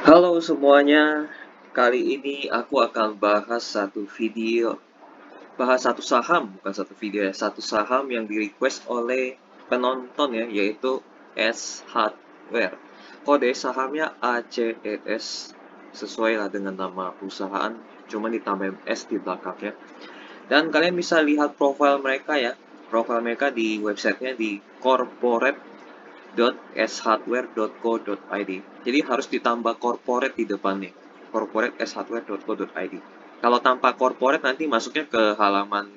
Halo semuanya, kali ini aku akan bahas satu saham, bukan satu video ya, satu saham yang di-request oleh penonton ya, yaitu S Hardware. Kode sahamnya ACES, sesuai lah dengan nama perusahaan, cuma ditambahin S di belakangnya. Dan kalian bisa lihat profil mereka ya, profil mereka di websitenya di corporate.shardware.co.id. Jadi harus ditambah corporate di depannya. corporate.shardware.co.id. Kalau tanpa corporate nanti masuknya ke halaman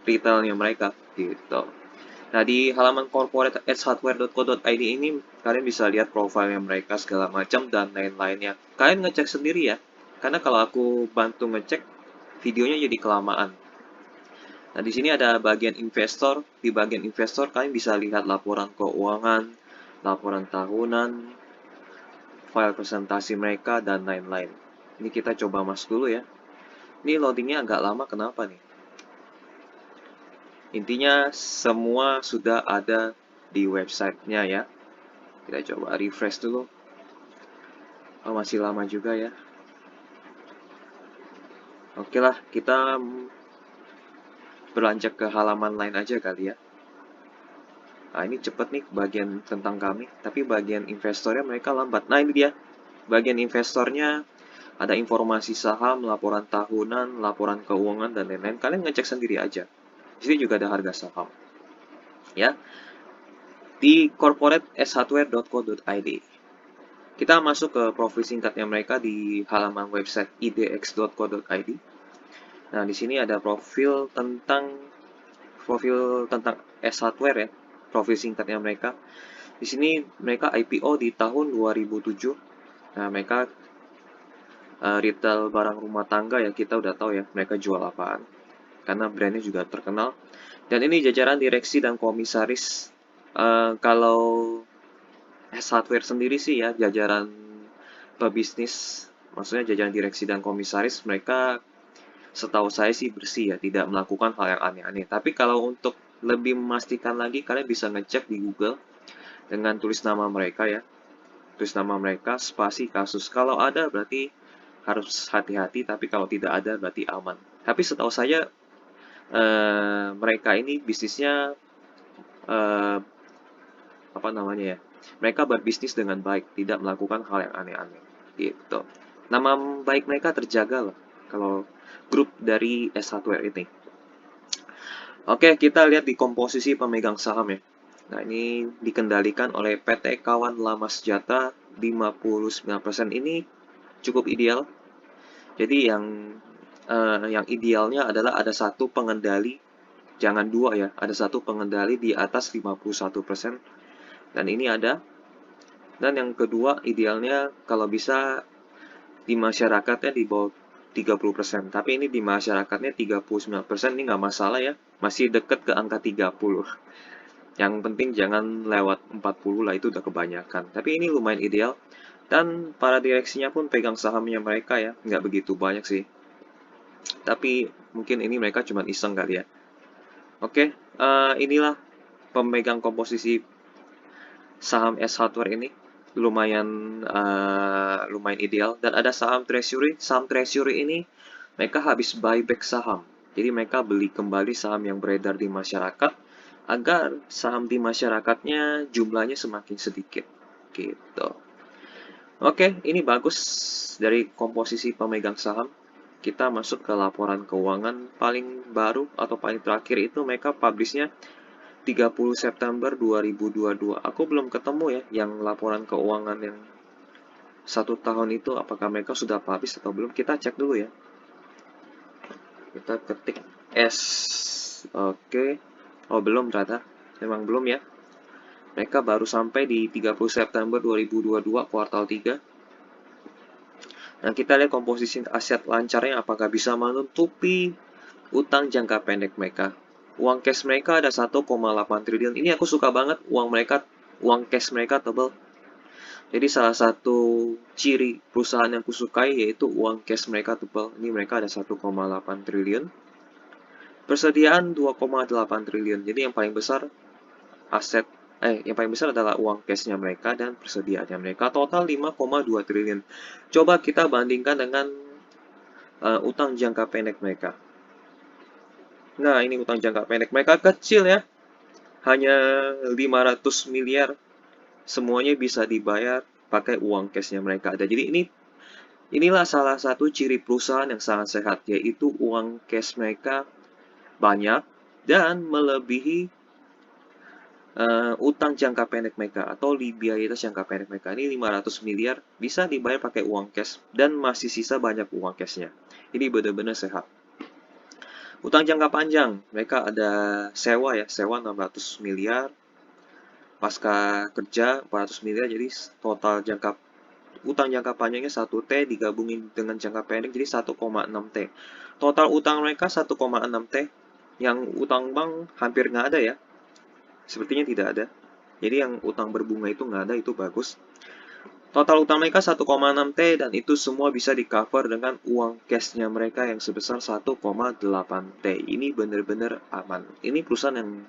retailnya mereka gitu. Nah, di halaman corporate.shardware.co.id ini kalian bisa lihat profilnya mereka segala macam dan lain-lainnya. Kalian ngecek sendiri ya. Karena kalau aku bantu ngecek, videonya jadi kelamaan. Nah, di sini ada bagian investor. Di bagian investor kalian bisa lihat laporan keuangan, laporan tahunan, file presentasi mereka, dan lain-lain. Ini kita coba masuk dulu ya. Ini loadingnya agak lama, kenapa nih? Intinya semua sudah ada di websitenya ya. Kita coba refresh dulu. Oh, masih lama juga ya. Oke lah, kita beranjak ke halaman lain aja kali ya. Nah, ini cepet nih bagian tentang kami, tapi bagian investornya mereka lambat. Nah, ini dia. Bagian investornya ada informasi saham, laporan tahunan, laporan keuangan, dan lain-lain. Kalian ngecek sendiri aja. Di sini juga ada harga saham. Ya, di corporate.shardware.co.id. Kita masuk ke profil singkatnya mereka di halaman website idx.co.id. Nah, di sini ada profil tentang S Hardware ya, profil singkatnya mereka. Di sini mereka IPO di tahun 2007. Nah, mereka retail barang rumah tangga ya, kita udah tahu ya mereka jual apaan. Karena brandnya juga terkenal. Dan ini jajaran direksi dan komisaris. Kalau S Hardware sendiri sih ya, jajaran pebisnis, maksudnya jajaran direksi dan komisaris, mereka setahu saya sih bersih ya, tidak melakukan hal yang aneh-aneh. Tapi kalau untuk lebih memastikan lagi, kalian bisa ngecek di Google dengan tulis nama mereka ya. Tulis nama mereka, spasi kasus. Kalau ada berarti harus hati-hati, tapi kalau tidak ada berarti aman. Tapi setahu saya mereka ini bisnisnya eh, apa namanya ya? Mereka berbisnis dengan baik, tidak melakukan hal yang aneh-aneh. Gitu. Nama baik mereka terjaga lah kalau grup dari S Hardware ini. Oke, kita lihat di komposisi pemegang saham ya. Nah, ini dikendalikan oleh PT Kawan Lama Sejahtera 59% ini cukup ideal. Jadi yang idealnya adalah ada satu pengendali, jangan dua ya, ada satu pengendali di atas 51%. Dan ini ada. Dan yang kedua idealnya kalau bisa di masyarakatnya di bawah 30%. Tapi ini di masyarakatnya 39%, ini nggak masalah ya. Masih deket ke angka 30. Yang penting jangan lewat 40 lah, itu udah kebanyakan. Tapi ini lumayan ideal. Dan para direksinya pun pegang sahamnya mereka ya. Nggak begitu banyak sih. Tapi mungkin ini mereka cuma iseng kali ya. Oke, inilah pemegang komposisi saham S Hardware ini. Lumayan ideal. Dan ada saham treasury. Saham treasury ini mereka habis buyback saham. Jadi mereka beli kembali saham yang beredar di masyarakat agar saham di masyarakatnya jumlahnya semakin sedikit. Gitu. Oke, ini bagus dari komposisi pemegang saham. Kita masuk ke laporan keuangan paling baru atau paling terakhir itu mereka publishnya 30 September 2022. Aku belum ketemu ya yang laporan keuangan yang 1 tahun itu, apakah mereka sudah publish atau belum. Kita cek dulu ya. Kita ketik S. Oke. Oh, belum ternyata. Memang belum ya. Mereka baru sampai di 30 September 2022 kuartal 3. Nah, kita lihat komposisi aset lancarnya apakah bisa menutupi utang jangka pendek mereka. Uang cash mereka ada 1,8 triliun. Ini aku suka banget uang cash mereka tebal. Jadi salah satu ciri perusahaan yang kusukai yaitu uang cash mereka tebal. Ini mereka ada 1,8 triliun. Persediaan 2,8 triliun. Jadi yang paling besar aset yang paling besar adalah uang cashnya mereka dan persediaannya mereka, total 5,2 triliun. Coba kita bandingkan dengan utang jangka pendek mereka. Nah, ini utang jangka pendek mereka kecil ya, hanya 500 miliar. Semuanya bisa dibayar pakai uang cashnya mereka ada. Jadi inilah salah satu ciri perusahaan yang sangat sehat, yaitu uang cash mereka banyak dan melebihi utang jangka pendek mereka atau liabilitas jangka pendek mereka. Ini 500 miliar bisa dibayar pakai uang cash dan masih sisa banyak uang cashnya. Ini benar-benar sehat. Utang jangka panjang, mereka ada sewa ya, sewa 600 miliar, pasca kerja 400 miliar, jadi total utang jangka panjangnya 1T digabungin dengan jangka pendek jadi 1,6T. Total utang mereka 1,6T, yang utang bank hampir nggak ada ya, sepertinya tidak ada. Jadi yang utang berbunga itu nggak ada, itu bagus. Total utang mereka 1,6T dan itu semua bisa di-cover dengan uang cashnya mereka yang sebesar 1,8T. Ini benar-benar aman. Ini perusahaan yang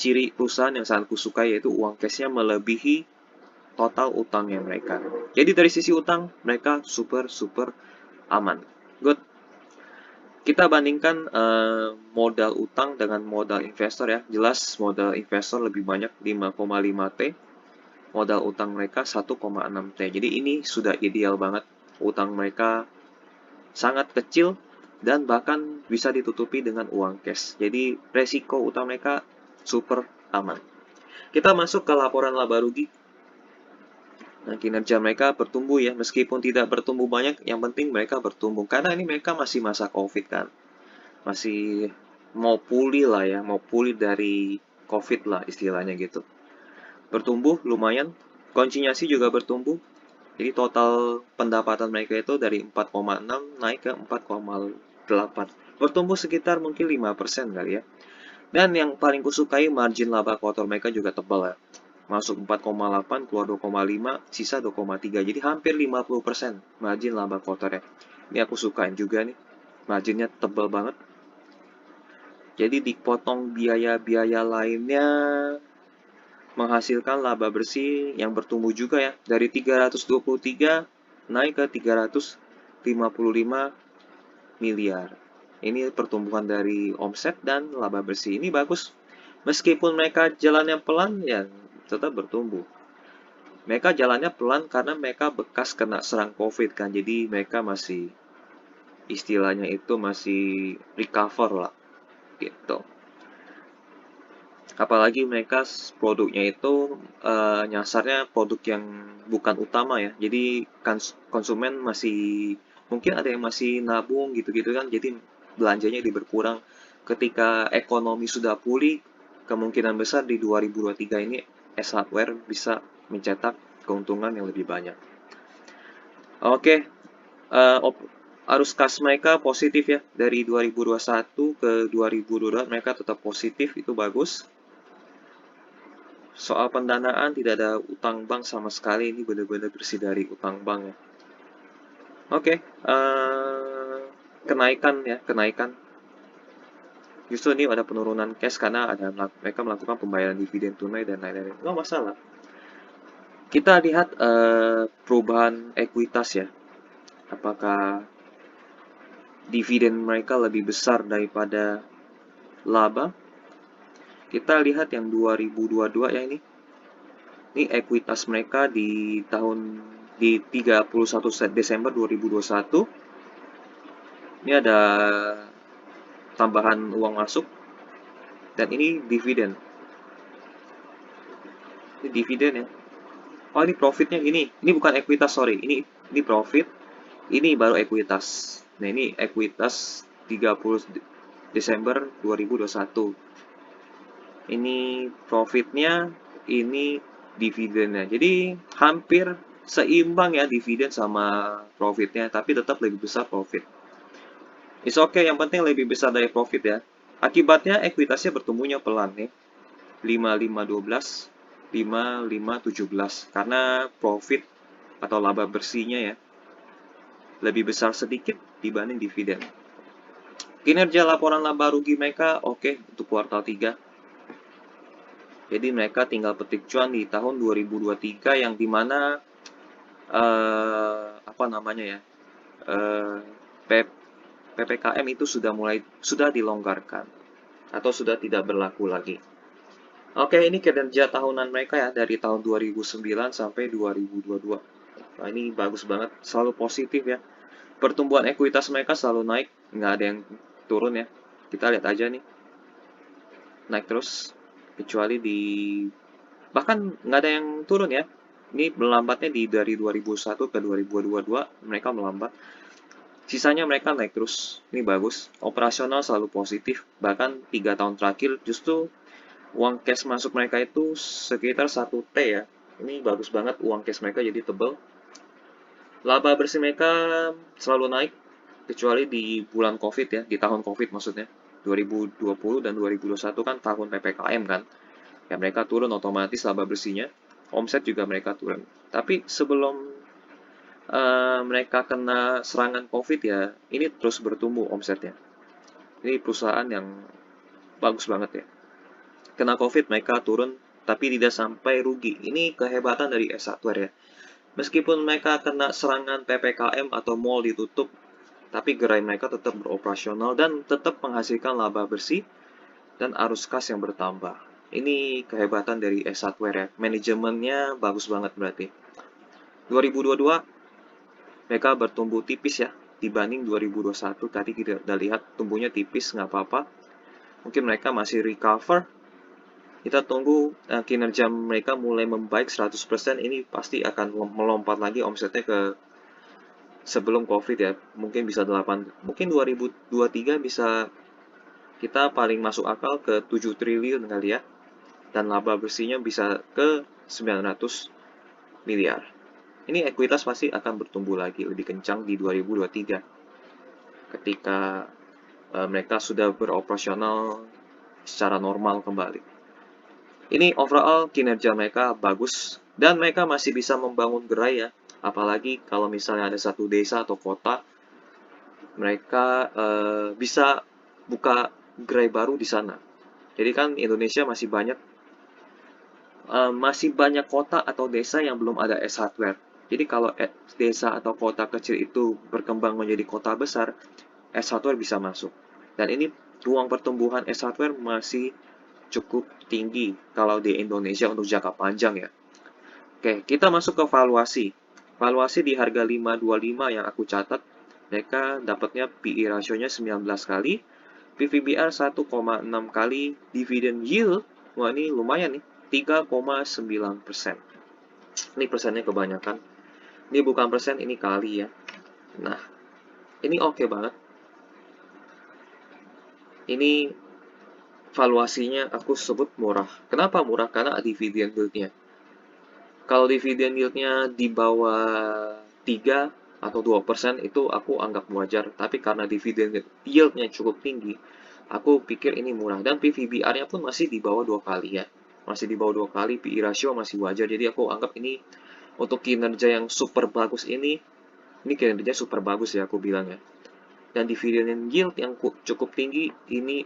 ciri perusahaan yang sangat kusukai, yaitu uang cashnya melebihi total utangnya mereka. Jadi dari sisi utang mereka super aman. Good. Kita bandingkan modal utang dengan modal investor ya. Jelas modal investor lebih banyak 5,5T. Modal utang mereka 1,6T. Jadi ini sudah ideal banget. Utang mereka sangat kecil dan bahkan bisa ditutupi dengan uang cash. Jadi resiko utang mereka super aman. Kita masuk ke laporan laba rugi. Nah, kinerja mereka bertumbuh ya, meskipun tidak bertumbuh banyak, yang penting mereka bertumbuh. Karena ini mereka masih masa COVID kan. Masih mau pulih lah ya, mau pulih dari COVID lah istilahnya gitu. Bertumbuh lumayan, konsinyasi juga bertumbuh. Jadi total pendapatan mereka itu dari 4,6 naik ke 4,8. Bertumbuh sekitar mungkin 5% kali ya. Dan yang paling kusukai margin laba kotor mereka juga tebal ya. Masuk 4,8, keluar 2,5, sisa 2,3. Jadi hampir 50% margin laba kotor ya. Ini aku sukain juga nih. Marginnya tebal banget. Jadi dipotong biaya-biaya lainnya, menghasilkan laba bersih yang bertumbuh juga ya. Dari 323 naik ke 355 miliar. Ini pertumbuhan dari omset dan laba bersih. Ini bagus. Meskipun mereka jalannya pelan, ya tetap bertumbuh. Mereka jalannya pelan karena mereka bekas kena serang COVID kan. Jadi mereka masih, istilahnya itu masih recover lah. Gitu. Apalagi mereka produknya itu nyasarnya produk yang bukan utama ya. Jadi konsumen masih, mungkin ada yang masih nabung gitu-gitu kan. Jadi belanjanya berkurang. Ketika ekonomi sudah pulih, kemungkinan besar di 2023 ini S Hardware bisa mencetak keuntungan yang lebih banyak. Oke, arus kas mereka positif ya. Dari 2021 ke 2022 mereka tetap positif, itu bagus. Soal pendanaan tidak ada utang bank sama sekali, ini benar-benar bersih dari utang bank ya. Oke, kenaikan ya, kenaikan. Justru ini ada penurunan cash karena mereka melakukan pembayaran dividen tunai dan lain-lain. Nggak masalah. Kita lihat perubahan ekuitas ya. Apakah dividen mereka lebih besar daripada laba? Kita lihat yang 2022 ya ini. Ini ekuitas mereka di 31 Desember 2021. Ini ada tambahan uang masuk. Dan ini dividen. Ini dividen ya. Oh, ini profitnya ini. Ini bukan ekuitas, sorry. Ini profit. Ini baru ekuitas. Nah, ini ekuitas 30 Desember 2021. Ini profitnya, ini dividennya. Jadi hampir seimbang ya dividen sama profitnya, tapi tetap lebih besar profit. It's okay, yang penting lebih besar dari profit ya. Akibatnya ekuitasnya bertumbuhnya pelan nih. 5512, 5517 karena profit atau laba bersihnya ya lebih besar sedikit dibanding dividen. Kinerja laporan laba rugi mereka oke untuk kuartal 3. Jadi mereka tinggal petik cuan di tahun 2023 yang dimana apa namanya ya, eh, PPKM itu sudah dilonggarkan atau sudah tidak berlaku lagi. Oke, ini kinerja tahunan mereka ya dari tahun 2009 sampai 2022. Nah, ini bagus banget, selalu positif ya. Pertumbuhan ekuitas mereka selalu naik, nggak ada yang turun ya. Kita lihat aja nih, naik terus, kecuali di bahkan nggak ada yang turun ya. Ini melambatnya dari 2001 ke 2022 mereka melambat. Sisanya mereka naik terus. Ini bagus. Operasional selalu positif. Bahkan 3 tahun terakhir justru uang cash masuk mereka itu sekitar 1 T ya. Ini bagus banget uang cash mereka jadi tebal. Laba bersih mereka selalu naik kecuali di bulan Covid ya, di tahun Covid maksudnya. 2020 dan 2021 kan tahun PPKM kan. Ya mereka turun otomatis laba bersihnya. Omset juga mereka turun. Tapi sebelum mereka kena serangan Covid ya, ini terus bertumbuh omsetnya. Ini perusahaan yang bagus banget ya. Kena Covid mereka turun, tapi tidak sampai rugi. Ini kehebatan dari S Hardware ya. Meskipun mereka kena serangan PPKM atau mall ditutup, tapi gerai mereka tetap beroperasional dan tetap menghasilkan laba bersih dan arus kas yang bertambah. Ini kehebatan dari S Hardware ya. Manajemennya bagus banget berarti. 2022 mereka bertumbuh tipis ya dibanding 2021. Tadi kita udah lihat tumbuhnya tipis, nggak apa-apa. Mungkin mereka masih recover. Kita tunggu kinerja mereka mulai membaik 100%, ini pasti akan melompat lagi omsetnya ke sebelum Covid ya. Mungkin bisa 8, mungkin 2023 bisa kita paling masuk akal ke 7 triliun kali ya. Dan laba bersihnya bisa ke 900 miliar. Ini ekuitas pasti akan bertumbuh lagi lebih kencang di 2023 ketika mereka sudah beroperasional secara normal kembali. Ini overall kinerja mereka bagus dan mereka masih bisa membangun gerai ya. Apalagi kalau misalnya ada satu desa atau kota, mereka bisa buka gerai baru di sana. Jadi kan Indonesia masih banyak kota atau desa yang belum ada S Hardware. Jadi kalau desa atau kota kecil itu berkembang menjadi kota besar, S Hardware bisa masuk. Dan ini ruang pertumbuhan S Hardware masih cukup tinggi kalau di Indonesia untuk jangka panjang ya. Oke, kita masuk ke valuasi. Valuasi di harga 525 yang aku catat, mereka dapatnya PE rasionya 19 kali, PVBR 1,6 kali, dividend yield, wah ini lumayan nih, 3,9%. Ini persennya kebanyakan. Ini bukan persen, ini kali ya. Nah, ini oke banget. Ini valuasinya aku sebut murah. Kenapa murah? Karena dividen yieldnya. Kalau dividen yieldnya di bawah 3 atau 2% itu aku anggap wajar. Tapi karena dividen yieldnya cukup tinggi, aku pikir ini murah. Dan PVBR-nya pun masih di bawah 2 kali ya. Masih di bawah 2 kali, PE ratio masih wajar. Jadi aku anggap ini untuk kinerja yang super bagus ini kinerja super bagus ya aku bilang ya. Dan dividen yield yang cukup tinggi, ini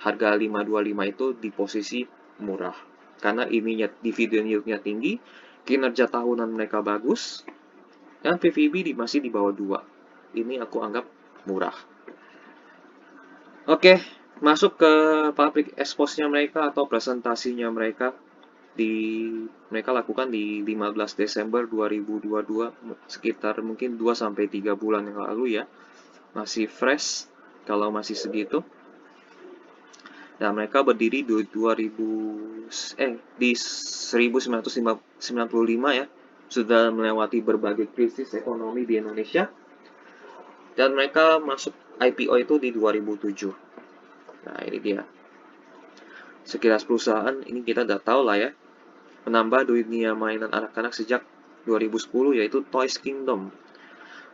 harga 525 itu di posisi murah. Karena ininya dividen yield-nya tinggi, kinerja tahunan mereka bagus, dan PVB masih di bawah 2. Ini aku anggap murah. Oke, masuk ke public expose-nya mereka atau presentasinya mereka. Mereka lakukan di 15 Desember 2022, sekitar mungkin 2-3 bulan yang lalu ya. Masih fresh kalau masih segitu. Nah, mereka berdiri di 1995 ya. Sudah melewati berbagai krisis ekonomi di Indonesia. Dan mereka masuk IPO itu di 2007. Nah, ini dia. Sekilas perusahaan ini kita udah tahu lah ya. Menambah dunia mainan anak-anak sejak 2010 yaitu Toys Kingdom.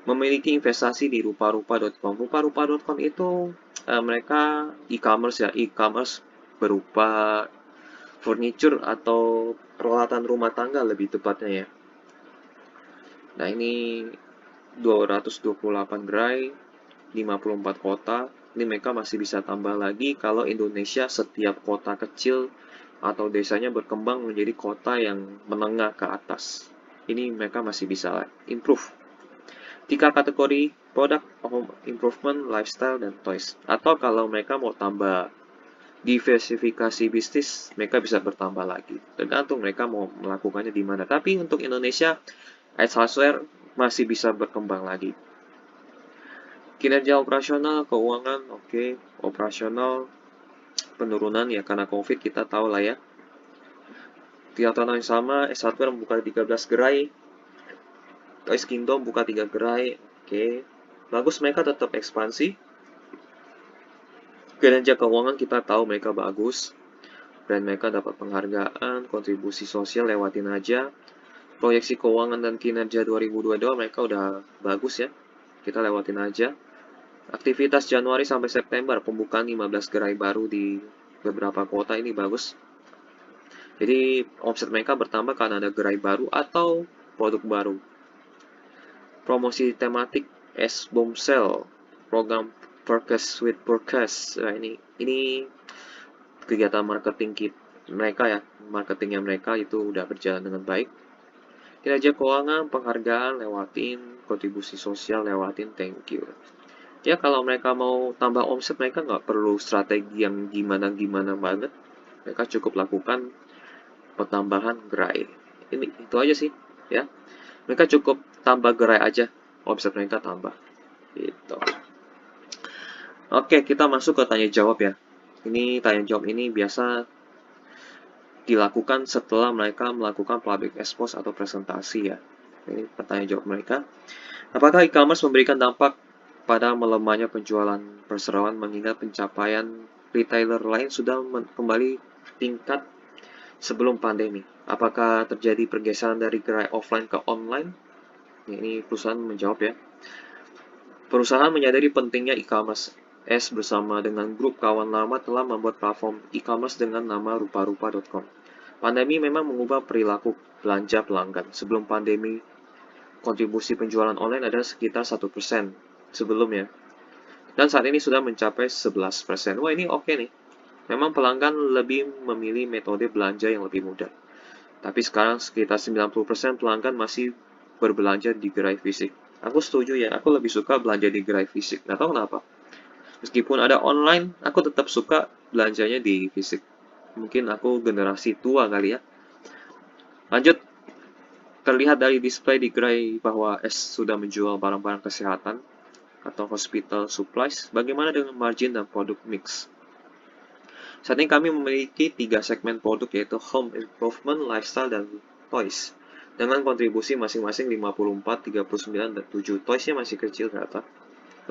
Memiliki investasi di rupa-rupa.com. Rupa-rupa.com itu mereka e-commerce ya, e-commerce berupa furniture atau peralatan rumah tangga lebih tepatnya ya. Nah, ini 228 gerai, 54 kota. Ini mereka masih bisa tambah lagi kalau Indonesia setiap kota kecil atau desanya berkembang menjadi kota yang menengah ke atas. Ini mereka masih bisa improve. 3 kategori: product, home improvement, lifestyle, dan toys. Atau kalau mereka mau tambah diversifikasi bisnis, mereka bisa bertambah lagi. Tergantung mereka mau melakukannya di mana. Tapi untuk Indonesia, Edge Hardware masih bisa berkembang lagi. Kinerja operasional, keuangan, oke. Operasional, penurunan ya karena COVID, kita tahu lah ya. Di tahun yang sama, Edge Hardware membuka 13 gerai, Toys Kingdom buka 3 gerai, oke. Bagus, mereka tetap ekspansi. Kinerja keuangan kita tahu mereka bagus. Brand mereka dapat penghargaan, kontribusi sosial lewatin aja. Proyeksi keuangan dan kinerja 2022 mereka udah bagus ya. Kita lewatin aja. Aktivitas Januari sampai September, pembukaan 15 gerai baru di beberapa kota, ini bagus. Jadi omset mereka bertambah karena ada gerai baru atau produk baru. Promosi tematik S Bomb Sale, program Purchase with Purchase. Nah, ini kegiatan marketing mereka ya, marketingnya mereka itu udah berjalan dengan baik. Kinerja keuangan, penghargaan lewatin, kontribusi sosial lewatin, thank you. Ya kalau mereka mau tambah omset, mereka nggak perlu strategi yang gimana-gimana banget. Mereka cukup lakukan penambahan gerai. Ini itu aja sih ya. Mereka cukup tambah gerai aja, omset mereka tambah. Gitu. Oke, kita masuk ke tanya jawab ya. Ini tanya jawab ini biasa dilakukan setelah mereka melakukan public expose atau presentasi ya. Ini pertanyaan jawab mereka. Apakah e-commerce memberikan dampak pada melemahnya penjualan perseroan mengingat pencapaian retailer lain sudah kembali tingkat sebelum pandemi? Apakah terjadi pergeseran dari gerai offline ke online? Ini perusahaan menjawab ya. Perusahaan menyadari pentingnya e-commerce. S bersama dengan grup kawan lama telah membuat platform e-commerce dengan nama ruparupa.com. Pandemi memang mengubah perilaku belanja pelanggan. Sebelum pandemi, kontribusi penjualan online adalah sekitar 1% sebelumnya. Dan saat ini sudah mencapai 11%. Wah, ini oke nih. Memang pelanggan lebih memilih metode belanja yang lebih mudah. Tapi sekarang sekitar 90% pelanggan masih berbelanja di gerai fisik. Aku setuju ya, aku lebih suka belanja di gerai fisik. Nggak tahu kenapa. Meskipun ada online, aku tetap suka belanjanya di fisik. Mungkin aku generasi tua kali ya. Lanjut, terlihat dari display di gerai bahwa S sudah menjual barang-barang kesehatan atau hospital supplies. Bagaimana dengan margin dan produk mix? Saat ini kami memiliki 3 segmen produk yaitu home improvement, lifestyle, dan toys. Dengan kontribusi masing-masing 54, 39, dan 7. Toysnya masih kecil ternyata.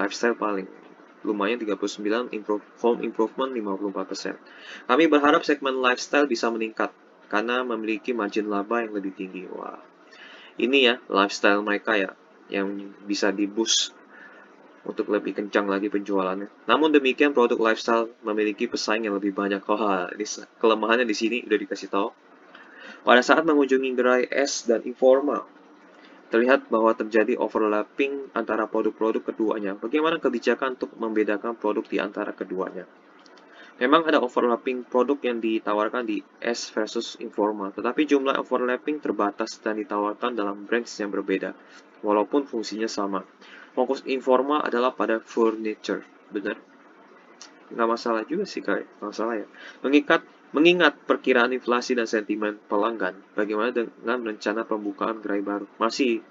Lifestyle paling lumayan 39, home improvement 54%. Kami berharap segmen lifestyle bisa meningkat karena memiliki margin laba yang lebih tinggi. Wah, ini ya lifestyle mereka ya yang bisa di-boost untuk lebih kencang lagi penjualannya. Namun demikian produk lifestyle memiliki pesaing yang lebih banyak. Wah, ini kelemahannya di sini udah dikasih tahu. Pada saat mengunjungi gerai S dan Informa, terlihat bahwa terjadi overlapping antara produk-produk keduanya. Bagaimana kebijakan untuk membedakan produk di antara keduanya? Memang ada overlapping produk yang ditawarkan di S versus Informa, tetapi jumlah overlapping terbatas dan ditawarkan dalam brands yang berbeda, walaupun fungsinya sama. Fokus Informa adalah pada furniture, benar? Nggak masalah juga sih, kayak masalah ya. Mengingat perkiraan inflasi dan sentimen pelanggan, bagaimana dengan rencana pembukaan gerai baru? Masih.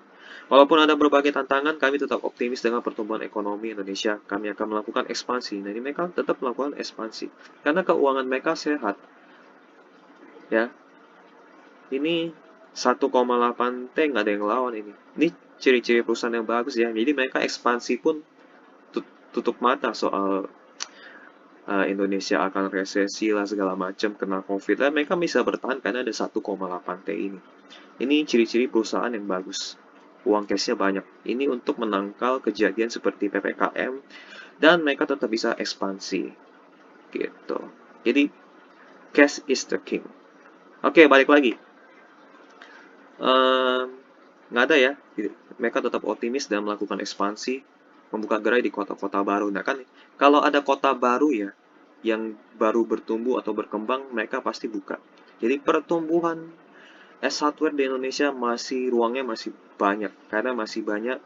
Walaupun ada berbagai tantangan, kami tetap optimis dengan pertumbuhan ekonomi Indonesia. Kami akan melakukan ekspansi. Nah, ini mereka tetap melakukan ekspansi. Karena keuangan mereka sehat. Ya, ini 1,8 T nggak ada yang lawan ini. Ini ciri-ciri perusahaan yang bagus ya. Jadi mereka ekspansi pun tutup mata soal Indonesia akan resesi lah segala macam, kena COVID, dan mereka bisa bertahan karena ada 1,8 T ini. Ini ciri-ciri perusahaan yang bagus. Uang cashnya banyak. Ini untuk menangkal kejadian seperti PPKM dan mereka tetap bisa ekspansi. Gitu. Jadi cash is the king. Oke, balik lagi. Nggak ada ya. Mereka tetap optimis dan melakukan ekspansi, membuka gerai di kota-kota baru. Nah kan, kalau ada kota baru ya, yang baru bertumbuh atau berkembang, mereka pasti buka. Jadi pertumbuhan hardware di Indonesia ruangnya masih banyak, karena masih banyak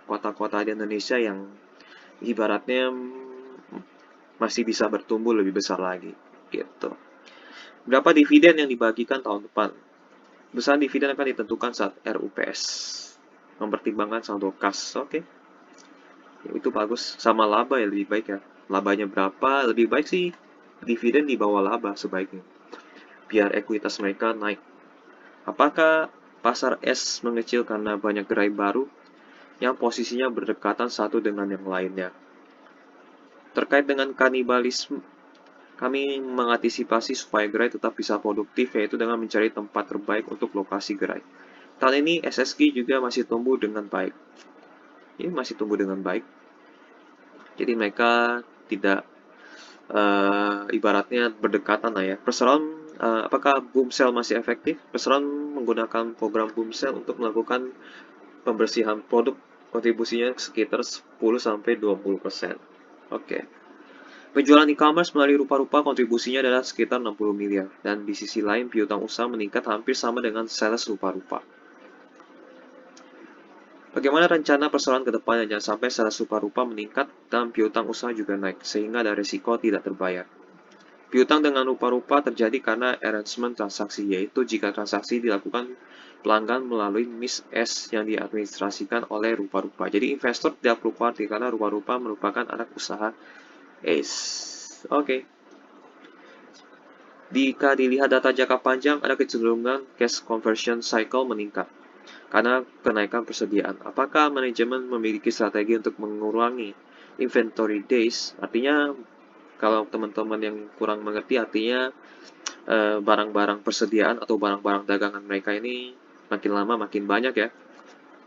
kota-kota di Indonesia yang ibaratnya masih bisa bertumbuh lebih besar lagi, gitu. Berapa dividen yang dibagikan tahun depan? Besaran dividen akan ditentukan saat RUPS, mempertimbangkan saldo kas. Oke. Itu bagus. Sama laba ya lebih baik ya. Labanya berapa? Lebih baik sih dividen di bawah laba sebaiknya. Biar ekuitas mereka naik. Apakah pasar es mengecil karena banyak gerai baru yang posisinya berdekatan satu dengan yang lainnya? Terkait dengan kanibalisme, kami mengantisipasi supaya gerai tetap bisa produktif, yaitu dengan mencari tempat terbaik untuk lokasi gerai. Tahun ini SSG juga masih tumbuh dengan baik. Ini masih tumbuh dengan baik. Jadi mereka tidak ibaratnya berdekatan lah ya. Perseroan, apakah boom sale masih efektif? Perseroan menggunakan program boom sale untuk melakukan pembersihan produk, kontribusinya sekitar 10-20%. Oke. Penjualan e-commerce melalui rupa-rupa kontribusinya adalah sekitar 60 miliar. Dan di sisi lain, piutang usaha meningkat hampir sama dengan sales rupa-rupa. Bagaimana rencana persoalan ke depannya? Jangan sampai sales rupa-rupa meningkat dan piutang usaha juga naik, sehingga ada risiko tidak terbayar. Piutang dengan rupa-rupa terjadi karena arrangement transaksi, yaitu jika transaksi dilakukan pelanggan melalui MIS S yang diadministrasikan oleh rupa-rupa. Jadi investor tidak perlu khawatir karena rupa-rupa merupakan anak usaha ACE. Oke. Jika dilihat data jangka panjang, ada kecenderungan cash conversion cycle meningkat karena kenaikan persediaan. Apakah manajemen memiliki strategi untuk mengurangi inventory days? Artinya, kalau teman-teman yang kurang mengerti, artinya barang-barang persediaan atau barang-barang dagangan mereka ini makin lama makin banyak ya.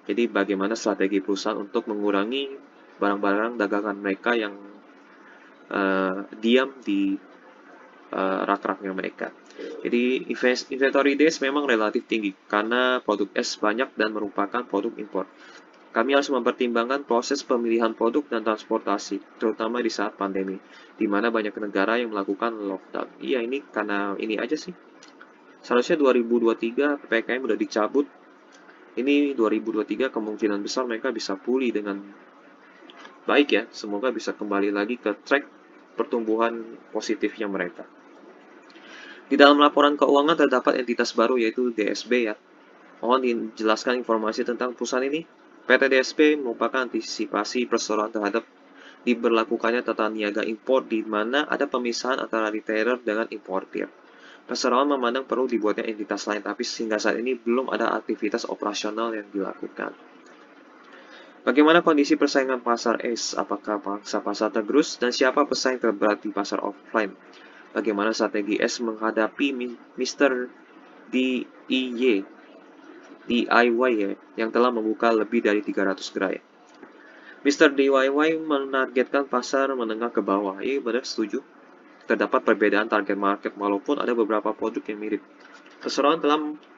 Jadi bagaimana strategi perusahaan untuk mengurangi barang-barang dagangan mereka yang diam di rak-raknya mereka. Jadi inventory days memang relatif tinggi karena produk es banyak dan merupakan produk impor. Kami harus mempertimbangkan proses pemilihan produk dan transportasi, terutama di saat pandemi, di mana banyak negara yang melakukan lockdown. Iya, ini karena ini aja sih. Seharusnya 2023 PPKM udah dicabut. Ini 2023 kemungkinan besar mereka bisa pulih dengan baik ya. Semoga bisa kembali lagi ke track pertumbuhan positifnya mereka. Di dalam laporan keuangan terdapat entitas baru yaitu DSB ya. Mohon dijelaskan informasi tentang perusahaan ini. PT DSB merupakan antisipasi persoalan terhadap diberlakukannya tata niaga impor di mana ada pemisahan antara retailer dengan importir. Perseroan memandang perlu dibuatnya entitas lain, tapi sehingga saat ini belum ada aktivitas operasional yang dilakukan. Bagaimana kondisi persaingan pasar ACE? Apakah pangsa pasar tergerus dan siapa pesaing terberat di pasar offline? Bagaimana strategi ACE menghadapi Mr. DIY ya, yang telah membuka lebih dari 300 gerai? Mr. DIY menargetkan pasar menengah ke bawah. Iya benar, setuju. Terdapat perbedaan target market walaupun ada beberapa produk yang mirip. Perseroan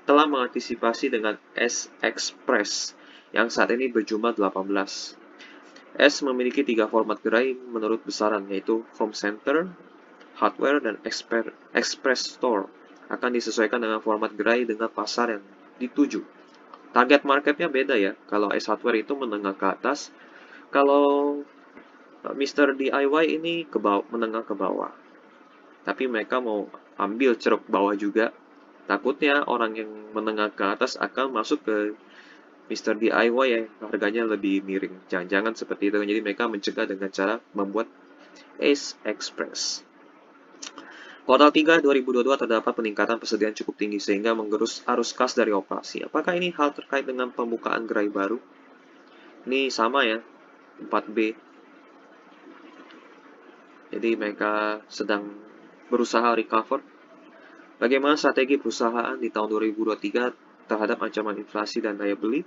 telah mengantisipasi dengan S Express yang saat ini berjumlah 18. S memiliki 3 format gerai menurut besaran, yaitu Home Center, Hardware, dan Express Store. Akan disesuaikan dengan format gerai dengan pasar yang dituju. Target marketnya beda ya. Kalau S Hardware itu menengah ke atas, kalau Mr. DIY ini menengah ke bawah. Tapi mereka mau ambil ceruk bawah juga. Takutnya orang yang menengah ke atas akan masuk ke Mr. DIY ya, harganya lebih miring. Jangan-jangan seperti itu. Jadi mereka mencegah dengan cara membuat Ace Express. Kuartal 3 2022 terdapat peningkatan persediaan cukup tinggi sehingga menggerus arus kas dari operasi. Apakah ini hal terkait dengan pembukaan gerai baru? Ini sama ya, 4B. Jadi mereka sedang berusaha recover. Bagaimana strategi perusahaan di tahun 2023 terhadap ancaman inflasi dan daya beli?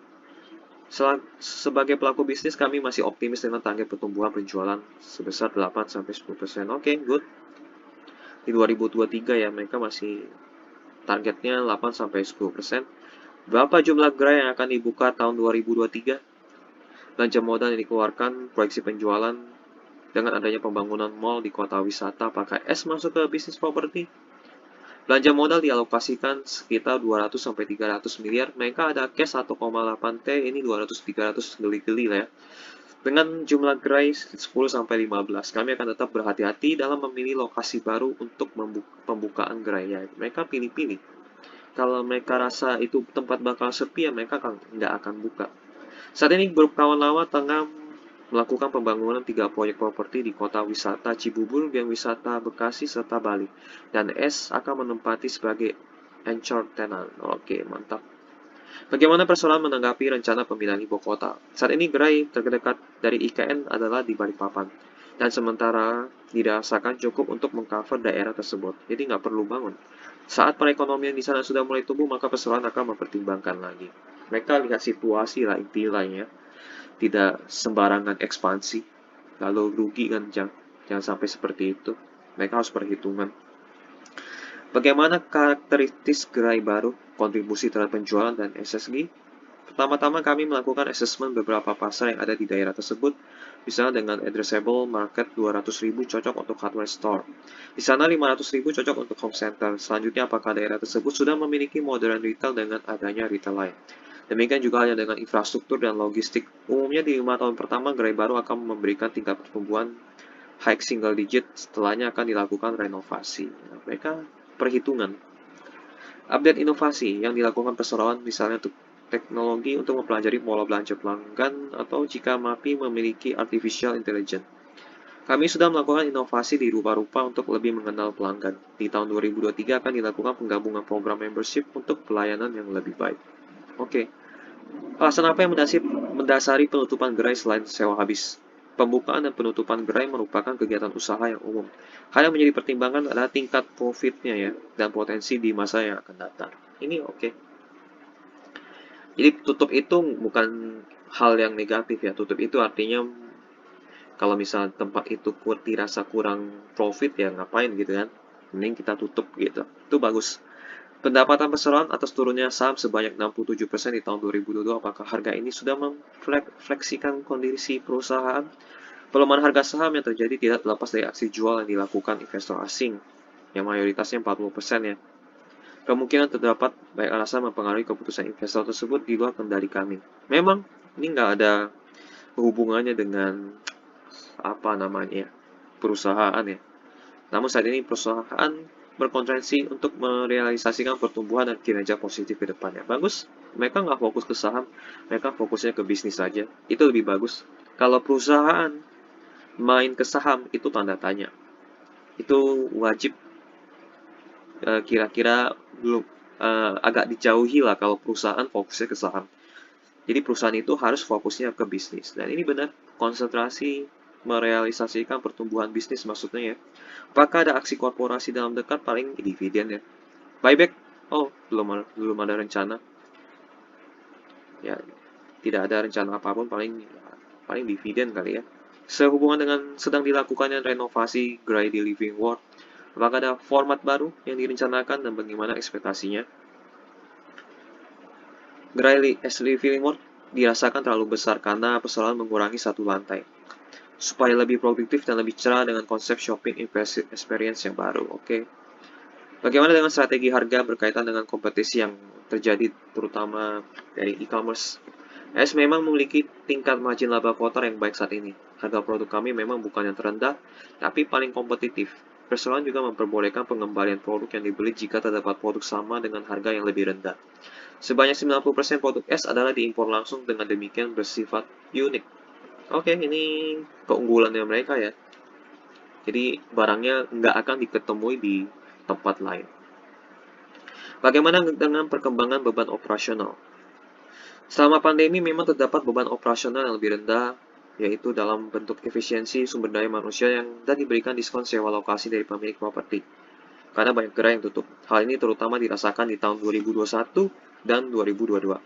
Sebagai pelaku bisnis, kami masih optimis dengan target pertumbuhan penjualan sebesar 8-10%. Oke, good. Di 2023 ya, mereka masih targetnya 8-10%. Berapa jumlah gerai yang akan dibuka tahun 2023? Belanja modal yang dikeluarkan, proyeksi penjualan Dengan adanya pembangunan mall di kota wisata, apakah S masuk ke bisnis properti? Belanja modal dialokasikan sekitar 200-300 miliar. Mereka ada cash 1,8 T, ini 200-300 geli-geli lah ya. Dengan jumlah gerai 10-15, kami akan tetap berhati-hati dalam memilih lokasi baru untuk pembukaan gerai. Ya, mereka pilih-pilih. Kalau mereka rasa itu tempat bakal sepi, ya mereka nggak akan buka. Saat ini grup kawan lama tengah melakukan pembangunan 3 proyek properti di kota wisata Cibubur, Gang Wisata Bekasi, serta Bali. Dan S akan menempati sebagai anchor tenant. Oke, mantap. Bagaimana persoalan menanggapi rencana pemindahan ibu kota? Saat ini gerai terdekat dari IKN adalah di Balikpapan. Dan sementara dirasakan cukup untuk mengcover daerah tersebut. Jadi nggak perlu bangun. Saat perekonomian di sana sudah mulai tumbuh, maka persoalan akan mempertimbangkan lagi. Mereka lihat situasi lah intinya ya. Tidak sembarangan ekspansi. Lalu rugi kan, jangan sampai seperti itu. Mereka harus perhitungan. Bagaimana karakteristik gerai baru, kontribusi terhadap penjualan, dan SSG? Pertama-tama kami melakukan assessment beberapa pasar yang ada di daerah tersebut, misalnya dengan addressable market 200.000 cocok untuk hardware store. Di sana 500.000 cocok untuk home center. Selanjutnya, apakah daerah tersebut sudah memiliki modern retail dengan adanya retail lain. Demikian juga halnya dengan infrastruktur dan logistik. Umumnya di 5 tahun pertama, gerai baru akan memberikan tingkat pertumbuhan high single digit, setelahnya akan dilakukan renovasi. Nah, mereka perhitungan. Update inovasi yang dilakukan perseroan misalnya untuk teknologi untuk mempelajari pola belanja pelanggan atau jika MAPI memiliki artificial intelligence. Kami sudah melakukan inovasi di rupa-rupa untuk lebih mengenal pelanggan. Di tahun 2023 akan dilakukan penggabungan program membership untuk pelayanan yang lebih baik. Oke. Alasan apa yang mendasari penutupan gerai selain sewa habis? Pembukaan dan penutupan gerai merupakan kegiatan usaha yang umum. Hal yang menjadi pertimbangan adalah tingkat profitnya ya, dan potensi di masa yang akan datang. Ini oke. Jadi tutup itu bukan hal yang negatif ya. Tutup itu artinya kalau misalnya tempat itu dirasa kurang profit ya ngapain gitu kan. Mending kita tutup gitu. Itu bagus. Pendapatan perseroan atas turunnya saham sebanyak 67% di tahun 2022. Apakah harga ini sudah memfleksikan kondisi perusahaan? Pelemahan harga saham yang terjadi tidak terlepas dari aksi jual yang dilakukan investor asing, yang mayoritasnya 40% ya. Kemungkinan terdapat banyak alasan mempengaruhi keputusan investor tersebut di luar kendali kami. Memang, ini nggak ada hubungannya dengan apa namanya perusahaan ya. Namun saat ini perusahaan berkonsentrasi untuk merealisasikan pertumbuhan dan kinerja positif ke depannya. Bagus, mereka nggak fokus ke saham, mereka fokusnya ke bisnis saja. Itu lebih bagus. Kalau perusahaan main ke saham, itu tanda tanya. Itu wajib kira-kira belum agak dijauhi lah kalau perusahaan fokusnya ke saham. Jadi perusahaan itu harus fokusnya ke bisnis. Dan ini benar, konsentrasi merealisasikan pertumbuhan bisnis maksudnya ya. Apakah ada aksi korporasi dalam dekat? Paling dividen ya. Buyback? Oh, belum ada rencana. Ya, tidak ada rencana apapun, paling dividen kali ya. Sehubungan dengan sedang dilakukannya renovasi gerai di Living World, apakah ada format baru yang direncanakan dan bagaimana ekspektasinya? Gerai Living World dirasakan terlalu besar karena persoalan mengurangi satu lantai. Supaya lebih produktif dan lebih cerah dengan konsep shopping experience yang baru. Oke. Bagaimana dengan strategi harga berkaitan dengan kompetisi yang terjadi terutama dari e-commerce? S memang memiliki tingkat margin laba kotor yang baik saat ini. Harga produk kami memang bukan yang terendah, tapi paling kompetitif. Perseroan juga memperbolehkan pengembalian produk yang dibeli jika terdapat produk sama dengan harga yang lebih rendah. Sebanyak 90% produk S adalah diimpor langsung, dengan demikian bersifat unik. Oke, ini keunggulannya mereka ya. Jadi barangnya nggak akan diketemui di tempat lain. Bagaimana dengan perkembangan beban operasional? Selama pandemi memang terdapat beban operasional yang lebih rendah, yaitu dalam bentuk efisiensi sumber daya manusia dan diberikan diskon sewa lokasi dari pemilik properti. Karena banyak gerai yang tutup. Hal ini terutama dirasakan di tahun 2021 dan 2022.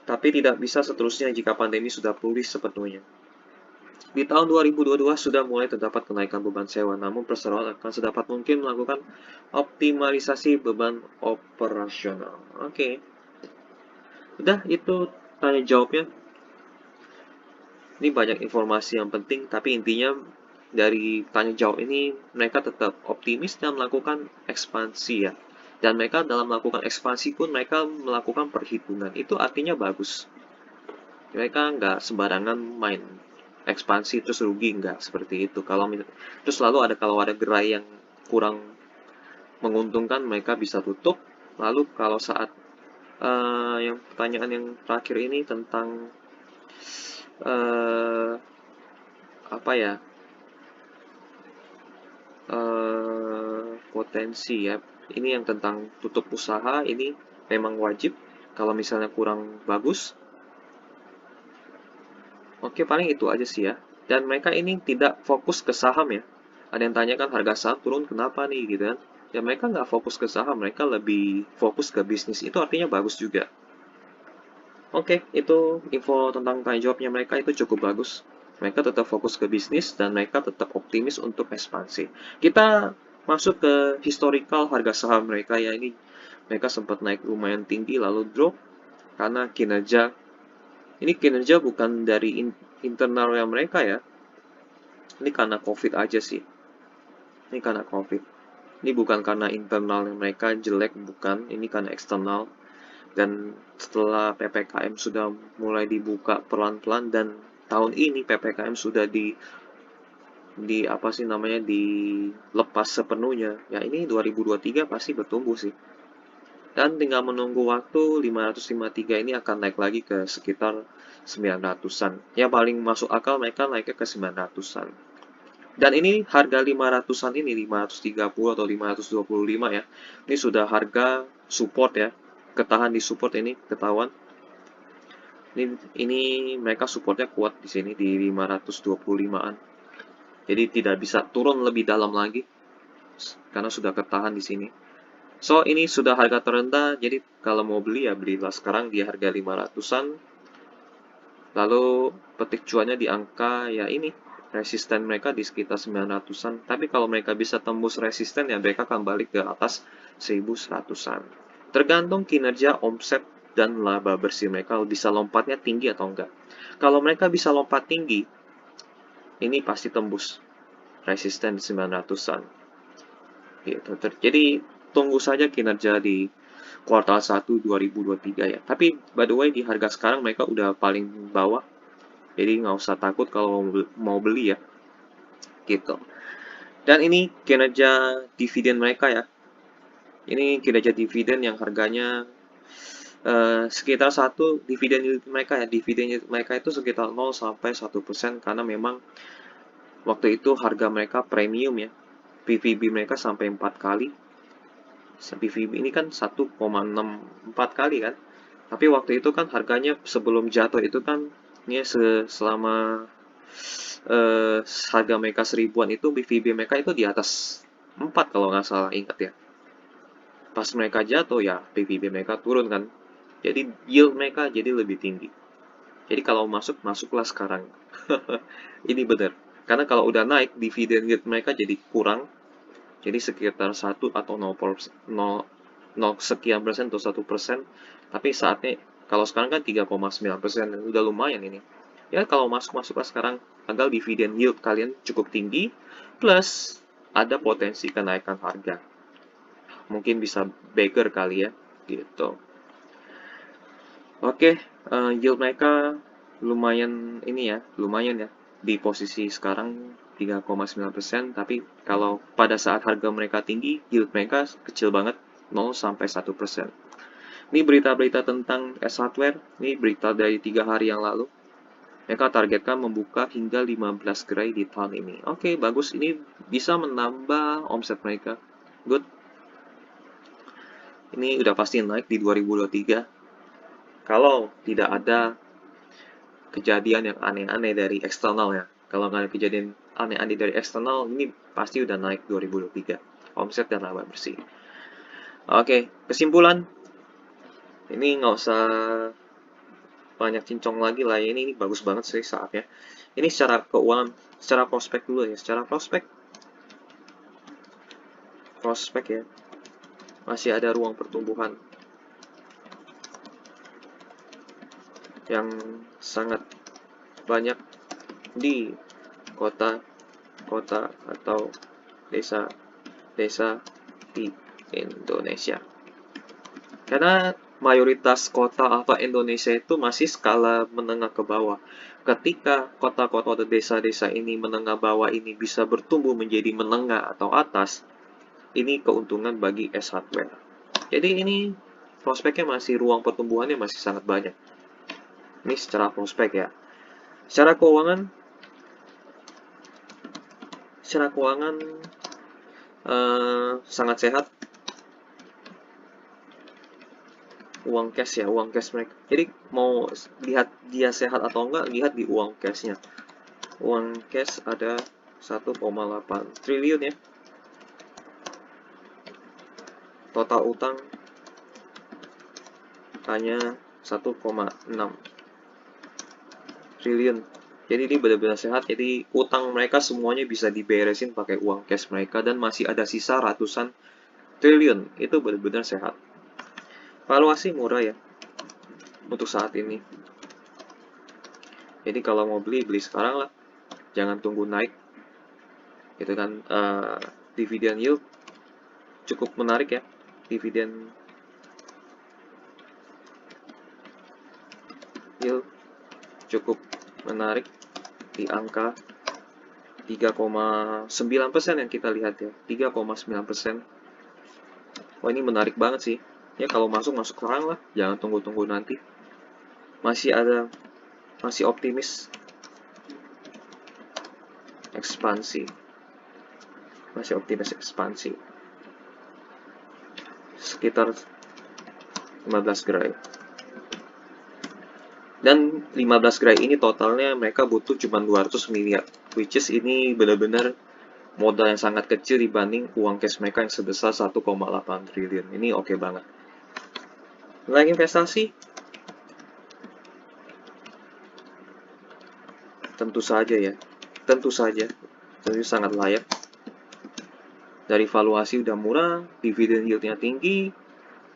Tapi tidak bisa seterusnya jika pandemi sudah pulih sepenuhnya. Di tahun 2022 sudah mulai terdapat kenaikan beban sewa, namun perseroan akan sedapat mungkin melakukan optimalisasi beban operasional. Oke. Udah, itu tanya jawabnya. Ini banyak informasi yang penting, tapi intinya dari tanya jawab ini mereka tetap optimis dan melakukan ekspansi ya. Dan mereka dalam melakukan ekspansi pun mereka melakukan perhitungan. Itu artinya bagus. Mereka nggak sembarangan main ekspansi terus rugi, nggak seperti itu. Terus lalu kalau ada gerai yang kurang menguntungkan mereka bisa tutup. Lalu kalau saat yang pertanyaan yang terakhir ini tentang eh, apa ya, potensi ya. Ini yang tentang tutup usaha ini memang wajib kalau misalnya kurang bagus. Oke, paling itu aja sih ya. Dan mereka ini tidak fokus ke saham ya. Ada yang tanya kan harga saham turun kenapa nih gitu kan. Ya mereka nggak fokus ke saham, mereka lebih fokus ke bisnis. Itu artinya bagus juga. Oke, itu info tentang tanya jawabnya mereka itu cukup bagus. Mereka tetap fokus ke bisnis dan mereka tetap optimis untuk ekspansi. Kita masuk ke historical harga saham mereka ya. Mereka sempat naik lumayan tinggi lalu drop karena kinerja bukan dari internalnya mereka ya. Ini karena COVID aja sih. Ini karena COVID. Ini bukan karena internalnya mereka jelek, bukan. Ini karena eksternal. Dan setelah PPKM sudah mulai dibuka pelan-pelan dan tahun ini PPKM sudah di apa sih namanya dilepas sepenuhnya. Ya ini 2023 pasti bertumbuh sih. Dan tinggal menunggu waktu 553 ini akan naik lagi ke sekitar 900-an. Ya paling masuk akal mereka naiknya ke 900-an. Dan ini harga 500-an ini 530 atau 525 ya. Ini sudah harga support ya. Ketahan di support ini ketahuan. Ini mereka supportnya kuat di sini di 525-an. Jadi tidak bisa turun lebih dalam lagi karena sudah ketahan di sini. So, ini sudah harga terendah, jadi kalau mau beli ya belilah sekarang di harga 500-an. Lalu petik cuannya di angka ya ini, resisten mereka di sekitar 900-an. Tapi kalau mereka bisa tembus resisten ya mereka akan balik ke atas 1100-an. Tergantung kinerja, omset, dan laba bersih mereka bisa lompatnya tinggi atau enggak. Kalau mereka bisa lompat tinggi, ini pasti tembus resisten 900-an. Gitu. Jadi tunggu saja kinerja di kuartal 1 2023 ya. Tapi by the way di harga sekarang mereka udah paling bawah. Jadi nggak usah takut kalau mau beli ya. Gitu. Dan ini kinerja dividen mereka ya. Ini kinerja dividen yang harganya sekitar dividen mereka ya. Dividen mereka itu sekitar 0 sampai 1% karena memang waktu itu harga mereka premium ya. PVB mereka sampai 4 kali. PVB ini kan 1,64 kali kan. Tapi waktu itu kan harganya sebelum jatuh itu kan ini selama eh, harga mereka 1000-an itu PVB mereka itu di atas 4 kalau nggak salah ingat ya. Pas mereka jatuh ya PVB mereka turun kan. Jadi yield mereka jadi lebih tinggi. Jadi kalau masuklah sekarang. Ini benar. Karena kalau udah naik dividen yield mereka jadi kurang. Jadi sekitar 1 sekian persen atau 1%. Tapi saatnya kalau sekarang kan 3,9%, udah lumayan ini. Ya kalau masuklah sekarang, tanggal dividen yield kalian cukup tinggi, plus ada potensi kenaikan harga. Mungkin bisa bagger kali ya, gitu. Oke, yield mereka lumayan ini ya, lumayan ya. Di posisi sekarang 3,9%, tapi kalau pada saat harga mereka tinggi, yield mereka kecil banget, 0 sampai 1%. Ini berita-berita tentang S Hardware, ini berita dari 3 hari yang lalu. Mereka targetkan membuka hingga 15 gerai di tahun ini. Oke, bagus. Ini bisa menambah omset mereka. Good. Ini udah pasti naik di 2023. Kalau tidak ada kejadian yang aneh-aneh dari eksternal ya. Kalau nggak ada kejadian aneh-aneh dari eksternal, ini pasti udah naik 2023. Omset dan laba bersih. Oke, kesimpulan. Ini nggak usah banyak cincong lagi lah ya. Ini bagus banget sih saatnya. Ini secara keuangan, secara prospek dulu ya. Secara prospek ya. Masih ada ruang pertumbuhan yang sangat banyak di kota kota atau desa di Indonesia. Karena mayoritas kota atau Indonesia itu masih skala menengah ke bawah. Ketika kota-kota atau desa-desa ini menengah bawah ini bisa bertumbuh menjadi menengah atau atas, ini keuntungan bagi S Hardware. Jadi ini prospeknya masih, ruang pertumbuhannya masih sangat banyak. Ini secara prospek ya. Secara keuangan sangat sehat. Uang cash ya, uang cash mereka. Jadi mau lihat dia sehat atau enggak, lihat di uang cashnya. Uang cash ada 1,8 triliun ya. Total utang hanya 1,6 triliun. Jadi ini benar-benar sehat. Jadi utang mereka semuanya bisa diberesin pakai uang cash mereka dan masih ada sisa ratusan triliun. Itu benar-benar sehat. Valuasi murah ya untuk saat ini. Jadi kalau mau beli sekarang lah. Jangan tunggu naik. Gitu kan. Dividend yield cukup menarik ya. Dividend yield cukup menarik di angka 3,9% yang kita lihat ya. 3,9%. Wah, ini menarik banget sih. Ya kalau masuk sekarang lah. Jangan tunggu-tunggu nanti. Masih optimis. Ekspansi. Masih optimis ekspansi. Sekitar 15 gerai. Dan 15 gerai ini totalnya mereka butuh cuma 200 miliar. Which is ini benar-benar modal yang sangat kecil dibanding uang cash mereka yang sebesar 1,8 triliun. Ini oke banget. Nilai investasi? Tentu saja ya. Tentu sangat layak. Dari valuasi udah murah, dividen yieldnya tinggi,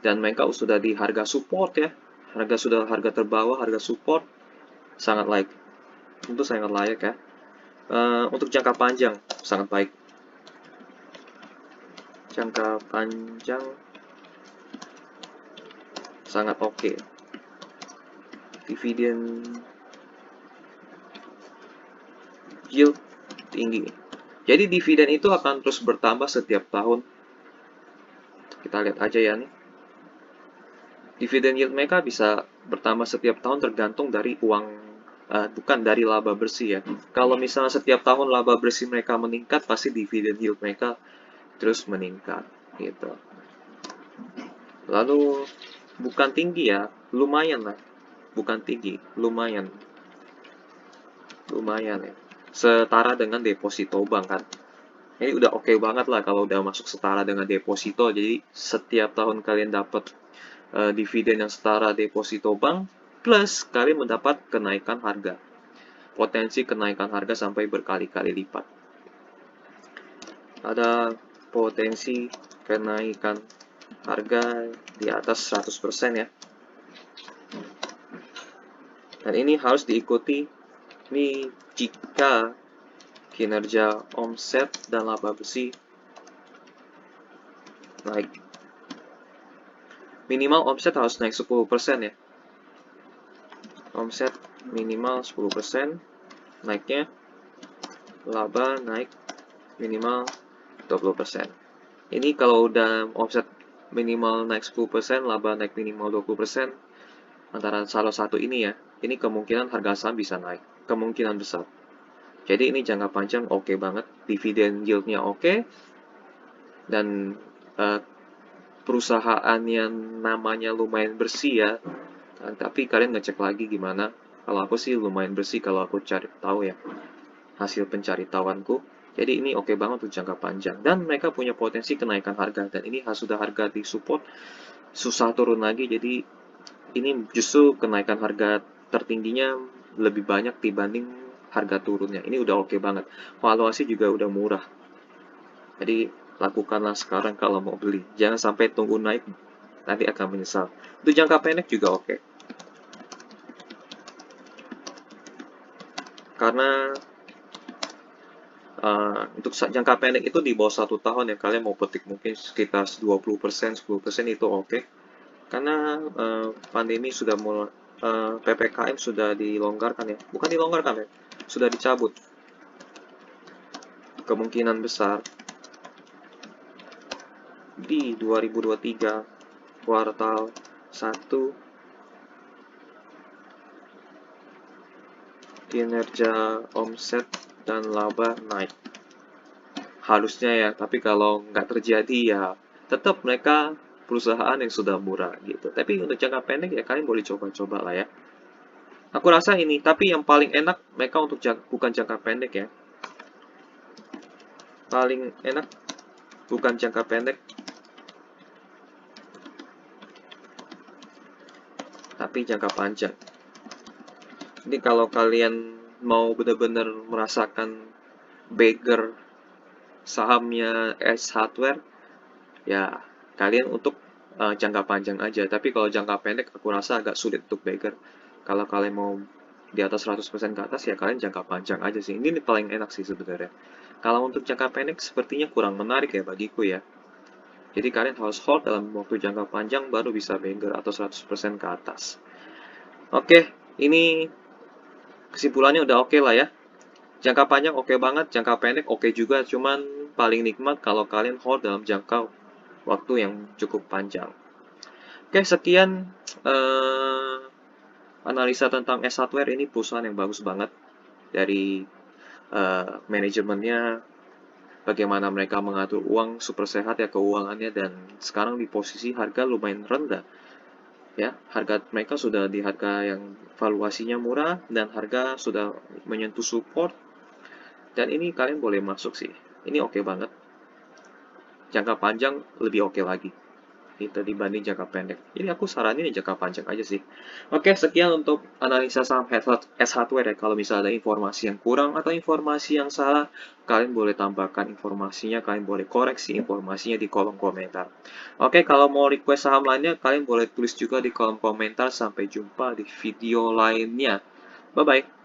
dan mereka sudah di harga support ya. Harga terbawah, harga support, sangat layak. Tentu sangat layak ya. Untuk jangka panjang, sangat baik. Jangka panjang sangat oke. Dividen yield tinggi. Jadi dividen itu akan terus bertambah setiap tahun. Kita lihat aja ya nih. Dividen yield mereka bisa bertambah setiap tahun tergantung dari bukan dari laba bersih ya. Kalau misalnya setiap tahun laba bersih mereka meningkat, pasti dividen yield mereka terus meningkat gitu. Lalu bukan tinggi ya, lumayan lah. Bukan tinggi, lumayan ya. Setara dengan deposito bank kan. Ini udah oke banget lah kalau udah masuk setara dengan deposito. Jadi setiap tahun kalian dapat dividen yang setara deposito bank, plus kalian mendapat kenaikan harga. Potensi kenaikan harga sampai berkali-kali lipat. Ada potensi kenaikan harga di atas 100% ya. Dan ini harus diikuti ini jika kinerja omset dan laba bersih naik. Minimal omset harus naik 10% ya. Omset minimal 10%, naiknya laba naik minimal 20%. Ini kalau udah omset minimal naik 10%, laba naik minimal 20%, antara salah satu ini ya, ini kemungkinan harga saham bisa naik. Kemungkinan besar. Jadi ini jangka panjang oke banget, dividen yieldnya oke, dan perusahaan yang namanya lumayan bersih ya. Tapi kalian ngecek lagi gimana. Kalau aku sih lumayan bersih kalau aku cari tahu ya, hasil pencari tahuanku. Jadi ini oke banget untuk jangka panjang. Dan mereka punya potensi kenaikan harga. Dan ini sudah harga di support, susah turun lagi. Jadi ini justru kenaikan harga tertingginya lebih banyak dibanding harga turunnya. Ini udah oke banget. Valuasi juga udah murah. Jadi lakukanlah sekarang kalau mau beli. Jangan sampai tunggu naik, nanti akan menyesal. Untuk jangka pendek juga oke. Karena Untuk jangka pendek itu di bawah 1 tahun ya, kalian mau petik mungkin sekitar 20%, 10% itu oke. Karena pandemi sudah mulai, PPKM sudah dilonggarkan ya, bukan dilonggarkan ya, sudah dicabut. Kemungkinan besar di 2023 kuartal 1 kinerja omset dan laba naik. Harusnya ya, tapi kalau nggak terjadi ya tetap mereka perusahaan yang sudah murah gitu. Tapi untuk jangka pendek ya kalian boleh coba-coba lah ya. Aku rasa ini, tapi yang paling enak mereka untuk bukan jangka pendek ya. Paling enak bukan jangka pendek, tapi jangka panjang. Jadi kalau kalian mau benar-benar merasakan beggar sahamnya S Hardware, ya kalian untuk jangka panjang aja. Tapi kalau jangka pendek aku rasa agak sulit untuk beggar. Kalau kalian mau di atas 100% ke atas ya kalian jangka panjang aja sih. Ini paling enak sih sebenarnya. Kalau untuk jangka pendek sepertinya kurang menarik ya bagiku ya. Jadi kalian harus hold dalam waktu jangka panjang baru bisa beggar atau 100% ke atas. Oke, ini kesimpulannya udah oke lah ya. Jangka panjang oke banget, jangka pendek oke juga, cuman paling nikmat kalau kalian hold dalam jangka waktu yang cukup panjang. Oke, sekian eh, analisa tentang S Hardware. Ini perusahaan yang bagus banget dari manajemennya, bagaimana mereka mengatur uang super sehat ya keuangannya, dan sekarang di posisi harga lumayan rendah. Ya, harga mereka sudah di harga yang valuasinya murah dan harga sudah menyentuh support, dan ini kalian boleh masuk sih. Ini oke banget. Jangka panjang lebih oke lagi itu dibanding jangka pendek. Jadi aku saranin jangka panjang aja sih. Oke, sekian untuk analisa saham S Hardware ya. Kalau misalnya ada informasi yang kurang atau informasi yang salah, kalian boleh tambahkan informasinya, kalian boleh koreksi informasinya di kolom komentar. Oke, kalau mau request saham lainnya, kalian boleh tulis juga di kolom komentar. Sampai jumpa di video lainnya. Bye-bye.